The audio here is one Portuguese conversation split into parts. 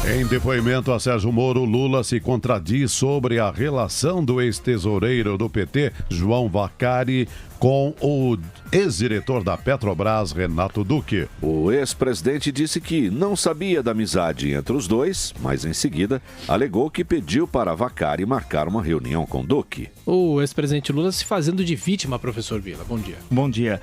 Em depoimento a Sérgio Moro, Lula se contradiz sobre a relação do ex-tesoureiro do PT, João Vacari, com o ex-diretor da Petrobras, Renato Duque. O ex-presidente disse que não sabia da amizade entre os dois, mas em seguida alegou que pediu para Vacari marcar uma reunião com Duque. O ex-presidente Lula se fazendo de vítima, professor Vila. Bom dia. Bom dia.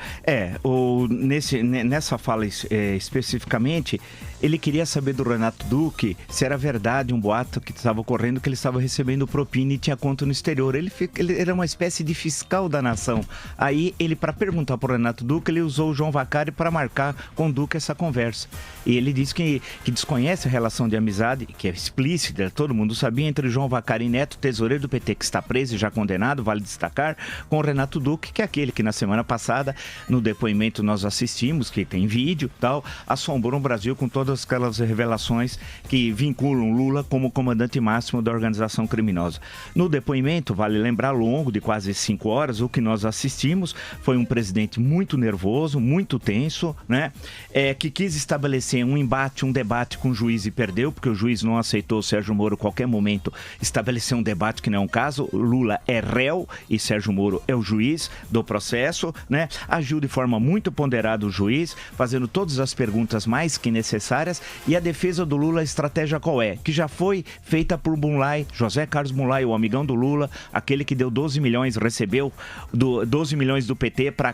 Nessa fala especificamente, ele queria saber do Renato Duque se era verdade um boato que estava ocorrendo que ele estava recebendo propina e tinha conta no exterior. Ele era uma espécie de fiscal da nação. Aí, para perguntar para o Renato Duque, ele usou o João Vacari para marcar com o Duque essa conversa. E ele disse que desconhece a relação de amizade, que é explícita, todo mundo sabia, entre João Vacari Neto, tesoureiro do PT, que está preso e já condenado, vale destacar, com o Renato Duque, que é aquele que na semana passada, no depoimento nós assistimos, que tem vídeo e tal, assombrou o Brasil com todas aquelas revelações que vinculam Lula como comandante máximo da organização criminosa. No depoimento, vale lembrar, longo de quase 5 horas, o que nós assistimos foi um presidente muito nervoso, muito tenso, né? Que quis estabelecer um debate com o juiz e perdeu, porque o juiz não aceitou o Sérgio Moro, a qualquer momento, estabelecer um debate que não é um caso. Lula é réu e Sérgio Moro é o juiz do processo, né? Agiu de forma muito ponderada o juiz, fazendo todas as perguntas mais que necessárias, e a defesa do Lula, a estratégia qual é? Que já foi feita por Mulay, José Carlos Mulay, o amigão do Lula, aquele que deu 12 milhões, recebeu 12 milhões do PT para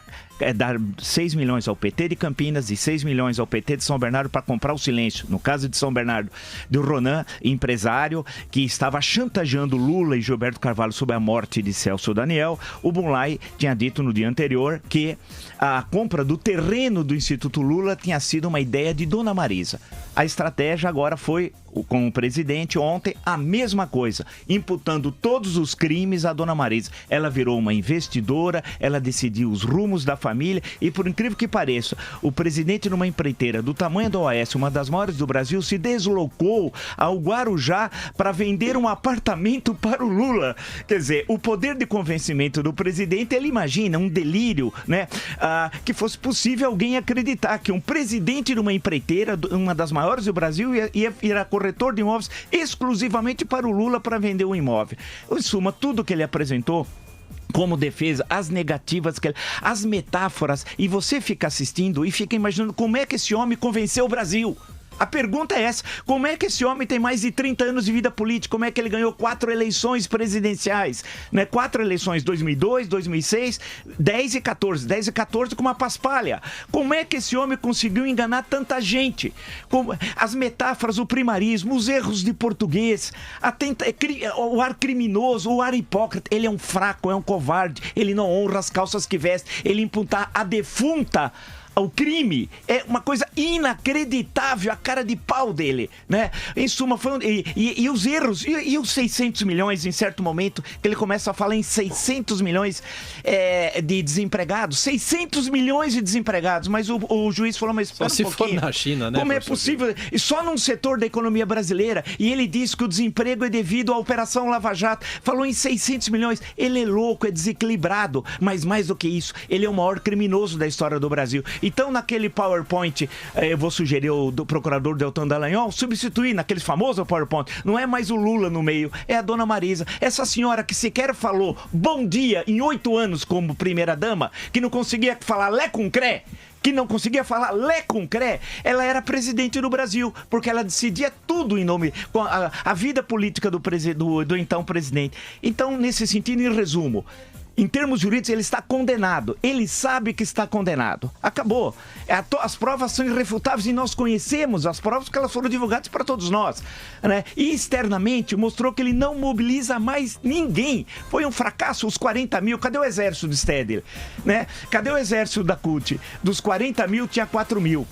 dar 6 milhões ao PT de Campinas e 6 milhões ao PT de São Bernardo para comprar o silêncio. No caso de São Bernardo, do Ronan, empresário que estava chantageando Lula e Gilberto Carvalho sobre a morte de Celso Daniel. O Mulay tinha dito no dia anterior que a compra do terreno do Instituto Lula tinha sido uma ideia de Dona Marisa. A estratégia agora foi, com o presidente ontem, a mesma coisa, imputando todos os crimes à Dona Marisa. Ela virou uma investidora, ela decidiu os rumos da família e, por incrível que pareça, o presidente, numa empreiteira do tamanho da OAS, uma das maiores do Brasil, se deslocou ao Guarujá para vender um apartamento para o Lula. Quer dizer, o poder de convencimento do presidente, ele imagina um delírio, né? Que fosse possível alguém acreditar que um presidente de uma empreiteira, uma das maiores do Brasil, ia virar corretor de imóveis exclusivamente para o Lula para vender um imóvel. Em suma, tudo que ele apresentou como defesa, as negativas, as metáforas, e você fica assistindo e fica imaginando como é que esse homem convenceu o Brasil. A pergunta é essa: como é que esse homem tem mais de 30 anos de vida política? Como é que ele ganhou 4 eleições presidenciais? Né? 4 eleições, 2002, 2006, 10 e 14. 10 e 14 com uma paspalha. Como é que esse homem conseguiu enganar tanta gente? As metáforas, o primarismo, os erros de português, o ar criminoso, o ar hipócrita. Ele é um fraco, é um covarde. Ele não honra as calças que veste. Ele imputar a defunta ao crime é uma coisa inacreditável, a cara de pau dele, né? Em suma, e os erros, e os 600 milhões em certo momento, que ele começa a falar em 600 milhões de desempregados, 600 milhões de desempregados, mas o juiz falou, mas espera só se for na China, né? Como é possível? E só num setor da economia brasileira, e ele disse que o desemprego é devido à Operação Lava Jato, falou em 600 milhões, ele é louco, é desequilibrado, mas mais do que isso, ele é o maior criminoso da história do Brasil. Então, naquele PowerPoint, eu vou sugerir do procurador Deltan Dallagnol substituir naquele famoso PowerPoint. Não é mais o Lula no meio, é a Dona Marisa. Essa senhora que sequer falou bom dia em 8 anos como primeira-dama, que não conseguia falar lé com cré, ela era presidente do Brasil, porque ela decidia tudo em nome, com a vida política do então presidente. Então, nesse sentido, em resumo, em termos jurídicos, ele está condenado. Ele sabe que está condenado. Acabou. As provas são irrefutáveis e nós conhecemos as provas porque elas foram divulgadas para todos nós, né? E externamente mostrou que ele não mobiliza mais ninguém. Foi um fracasso. Os 40 mil, cadê o exército do Stedler? Né? Cadê o exército da CUT? Dos 40 mil, tinha 4 mil.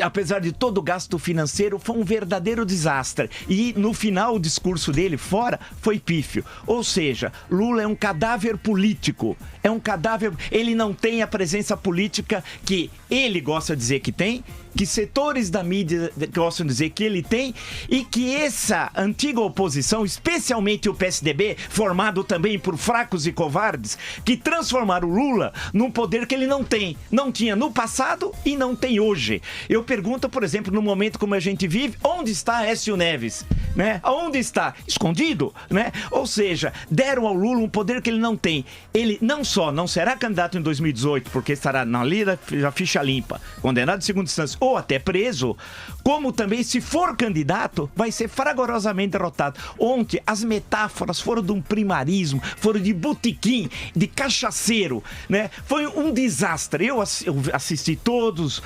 Apesar de todo o gasto financeiro, foi um verdadeiro desastre. E no final o discurso dele, fora, foi pífio. Ou seja, Lula é um cadáver político. É um cadáver. Ele não tem a presença política que ele gosta de dizer que tem, que setores da mídia gostam de dizer que ele tem, e que essa antiga oposição, especialmente o PSDB, formado também por fracos e covardes, que transformaram o Lula num poder que ele não tem. Não tinha no passado e não tem hoje. Eu pergunto, por exemplo, no momento como a gente vive, onde está Écio Neves? Né? Aonde está? Escondido, né? Ou seja, deram ao Lula um poder que ele não tem. Ele não só não será candidato em 2018, porque estará na lida da ficha limpa, condenado em segunda instância ou até preso, como também, se for candidato, vai ser fragorosamente derrotado. Ontem, as metáforas foram de um primarismo, foram de botequim, de cachaceiro, né? Foi um desastre. Eu assisti todos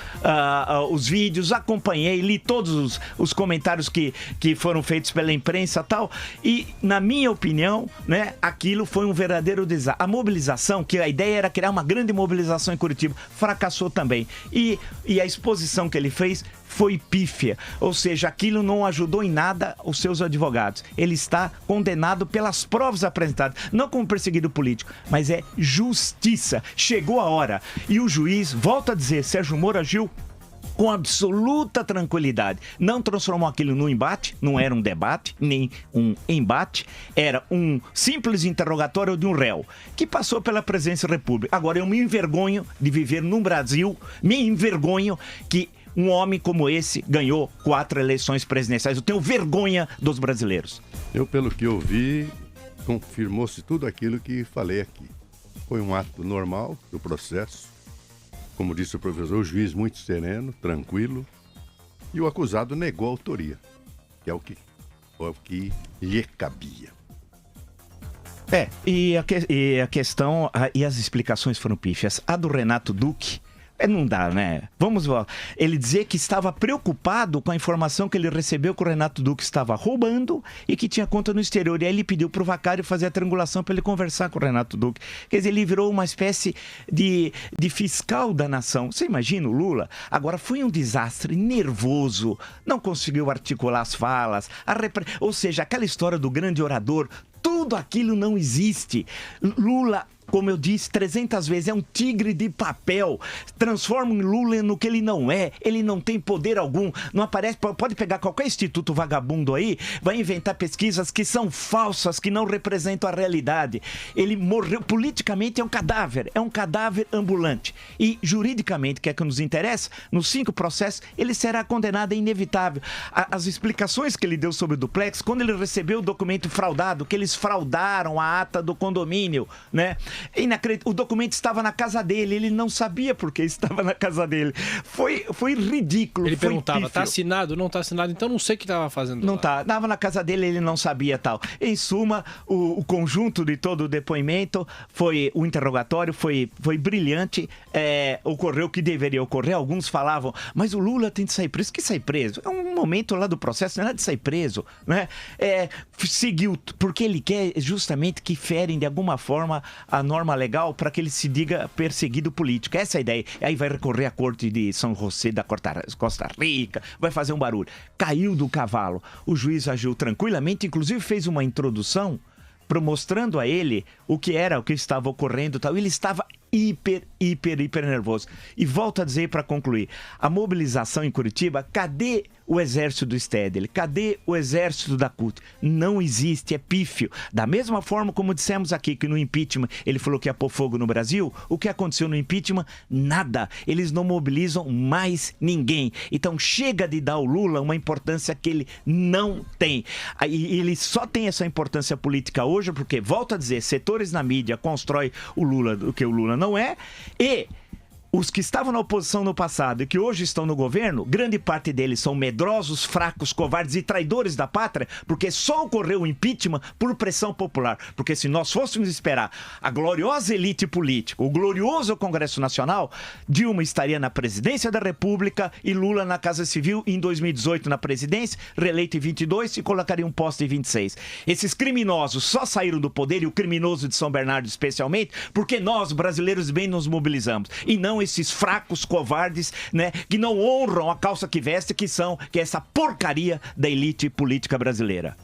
os vídeos, acompanhei, li todos os comentários que foram feitos pela imprensa e tal, e, na minha opinião, né, aquilo foi um verdadeiro desastre. A mobilização, que a ideia era criar uma grande mobilização em Curitiba, fracassou também. E a exposição que ele fez foi pífia, ou seja, aquilo não ajudou em nada os seus advogados. Ele está condenado pelas provas apresentadas, não como perseguido político, mas é justiça. Chegou a hora. E o juiz, volta a dizer, Sérgio Moro agiu com absoluta tranquilidade. Não transformou aquilo num embate, não era um debate, nem um embate, era um simples interrogatório de um réu, que passou pela presidência da República. Agora, eu me envergonho de viver num Brasil, me envergonho que um homem como esse ganhou 4 eleições presidenciais. Eu tenho vergonha dos brasileiros. Eu, pelo que eu vi, confirmou-se tudo aquilo que falei aqui. Foi um ato normal do processo. Como disse o professor, o juiz muito sereno, tranquilo. E o acusado negou a autoria, que é o que lhe cabia. E a questão, e as explicações foram pífias. A do Renato Duque, não dá, né? Vamos lá. Ele dizer que estava preocupado com a informação que ele recebeu que o Renato Duque estava roubando e que tinha conta no exterior. E aí ele pediu pro Vaccari fazer a triangulação para ele conversar com o Renato Duque. Quer dizer, ele virou uma espécie de fiscal da nação. Você imagina o Lula? Agora, foi um desastre, nervoso, não conseguiu articular as falas, ou seja, aquela história do grande orador, tudo aquilo não existe. Lula, como eu disse 300 vezes, é um tigre de papel. Transforma o Lula no que ele não é. Ele não tem poder algum. Não aparece. Pode pegar qualquer instituto vagabundo aí, vai inventar pesquisas que são falsas, que não representam a realidade. Ele morreu. Politicamente é um cadáver ambulante. E juridicamente, que é que nos interessa, nos 5 processos, ele será condenado, é inevitável. As explicações que ele deu sobre o duplex, quando ele recebeu o documento fraudado, que eles fraudaram a ata do condomínio, né? O documento estava na casa dele, ele não sabia por que estava na casa dele. Foi ridículo. Ele perguntava, pífio. tá assinado? Não tá assinado, então não sei o que estava fazendo não lá. Tá, estava na casa dele, ele não sabia tal. Em suma, o conjunto de todo o depoimento, o interrogatório foi brilhante, ocorreu o que deveria ocorrer. Alguns falavam, mas o Lula tem de sair preso. Que sair preso? É um momento lá do processo, não é nada de sair preso, né? Seguiu, porque ele quer justamente que ferem de alguma forma a norma legal para que ele se diga perseguido político. Essa é a ideia. Aí vai recorrer à corte de São José da Costa Rica, vai fazer um barulho. Caiu do cavalo. O juiz agiu tranquilamente, inclusive fez uma introdução mostrando a ele o que estava ocorrendo e tal. Ele estava hiper nervoso. E volto a dizer para concluir, a mobilização em Curitiba, cadê o exército do Stedley? Cadê o exército da CUT? Não existe, é pífio. Da mesma forma como dissemos aqui que no impeachment ele falou que ia pôr fogo no Brasil, o que aconteceu no impeachment? Nada. Eles não mobilizam mais ninguém. Então chega de dar ao Lula uma importância que ele não tem. E ele só tem essa importância política hoje porque, volto a dizer, setores na mídia constroem o Lula do que o Lula não é, e os que estavam na oposição no passado e que hoje estão no governo, grande parte deles são medrosos, fracos, covardes e traidores da pátria, porque só ocorreu o impeachment por pressão popular. Porque se nós fôssemos esperar a gloriosa elite política, o glorioso Congresso Nacional, Dilma estaria na presidência da República e Lula na Casa Civil em 2018 na presidência, reeleito em 22 e colocaria um posto em 26. Esses criminosos só saíram do poder, e o criminoso de São Bernardo especialmente, porque nós, brasileiros, bem nos mobilizamos. E não esses fracos covardes, né, que não honram a calça que veste, que é essa porcaria da elite política brasileira.